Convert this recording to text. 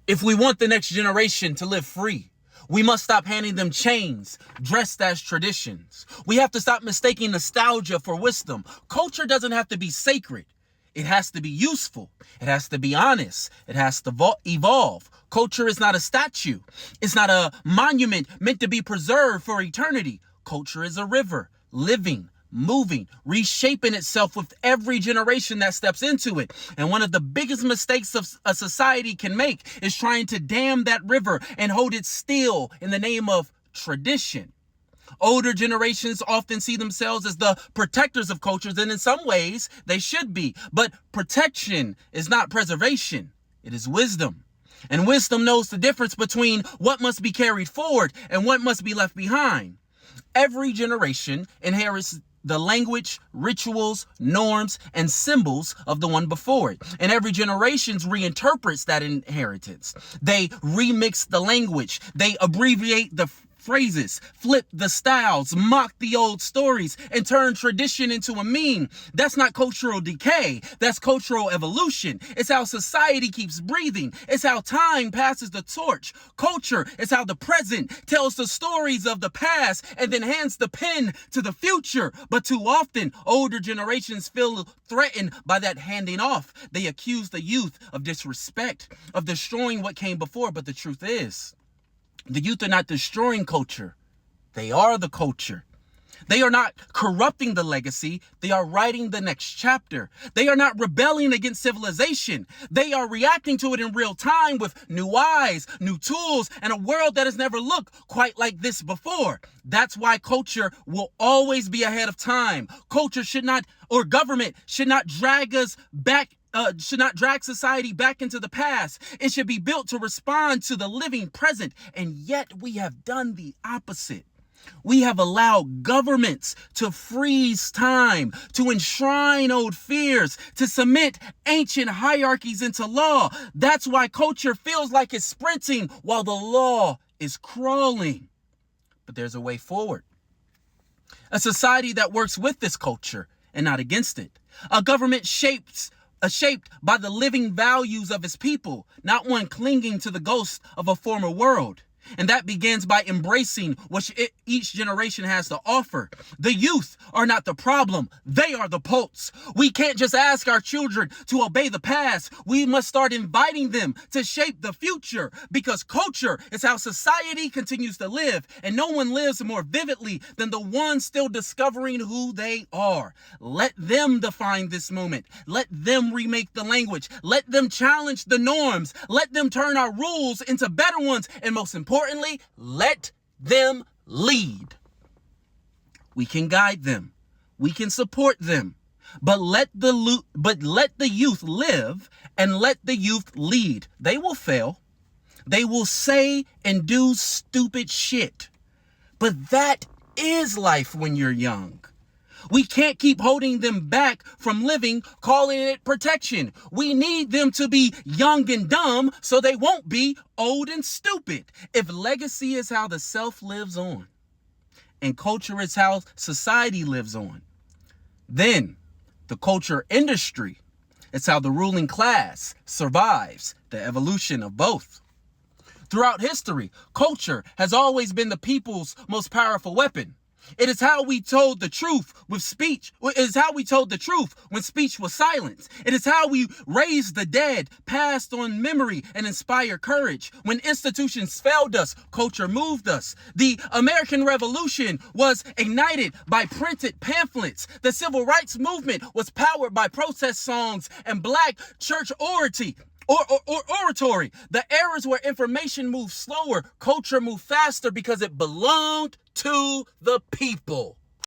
If we want the next generation to live free, we must stop handing them chains dressed as traditions. We have to stop mistaking nostalgia for wisdom. Culture doesn't have to be sacred. It has to be useful. It has to be honest. It has to evolve. Culture is not a statue. It's not a monument meant to be preserved for eternity. Culture is a river, living, moving, reshaping itself with every generation that steps into it. And one of the biggest mistakes of a society can make is trying to dam that river and hold it still in the name of tradition. Older generations often see themselves as the protectors of cultures, and in some ways they should be. But protection is not preservation. It is wisdom. And wisdom knows the difference between what must be carried forward and what must be left behind. Every generation inherits the language, rituals, norms, and symbols of the one before it. And every generation reinterprets that inheritance. They remix the language. They abbreviate the phrases, flip the styles, mock the old stories, and turn tradition into a meme. That's not cultural decay. That's cultural evolution. It's how society keeps breathing. It's how time passes the torch. Culture is how the present tells the stories of the past and then hands the pen to the future. But too often, older generations feel threatened by that handing off. They accuse the youth of disrespect, of destroying what came before. But the truth is, the youth are not destroying culture. They are the culture. They are not corrupting the legacy. They are writing the next chapter. They are not rebelling against civilization. They are reacting to it in real time with new eyes, new tools, and a world that has never looked quite like this before. That's why culture will always be ahead of time. Culture should not, or government should not drag us back should not drag society back into the past. It should be built to respond to the living present. And yet we have done the opposite. We have allowed governments to freeze time, to enshrine old fears, to cement ancient hierarchies into law. That's why culture feels like it's sprinting while the law is crawling. But there's a way forward. A society that works with this culture and not against it. A government shaped by the living values of its people, not one clinging to the ghost of a former world. And that begins by embracing what each generation has to offer. The youth are not the problem. They are the pulse. We can't just ask our children to obey the past. We must start inviting them to shape the future, because culture is how society continues to live. And no one lives more vividly than the ones still discovering who they are. Let them define this moment. Let them remake the language. Let them challenge the norms. Let them turn our rules into better ones. And most importantly, let them lead. We can guide them. We can support them. But let the youth live and let the youth lead. They will fail. They will say and do stupid shit. But that is life when you're young. We can't keep holding them back from living, calling it protection. We need them to be young and dumb so they won't be old and stupid. If legacy is how the self lives on and culture is how society lives on, then the culture industry is how the ruling class survives the evolution of both. Throughout history, culture has always been the people's most powerful weapon. It is how we told the truth with speech. It is how we told the truth when speech was silenced. It is how we raised the dead, passed on memory, and inspired courage. When institutions failed us, culture moved us. The American Revolution was ignited by printed pamphlets. The Civil Rights Movement was powered by protest songs and black church oratory. The eras where information moved slower, culture moved faster because it belonged to the people.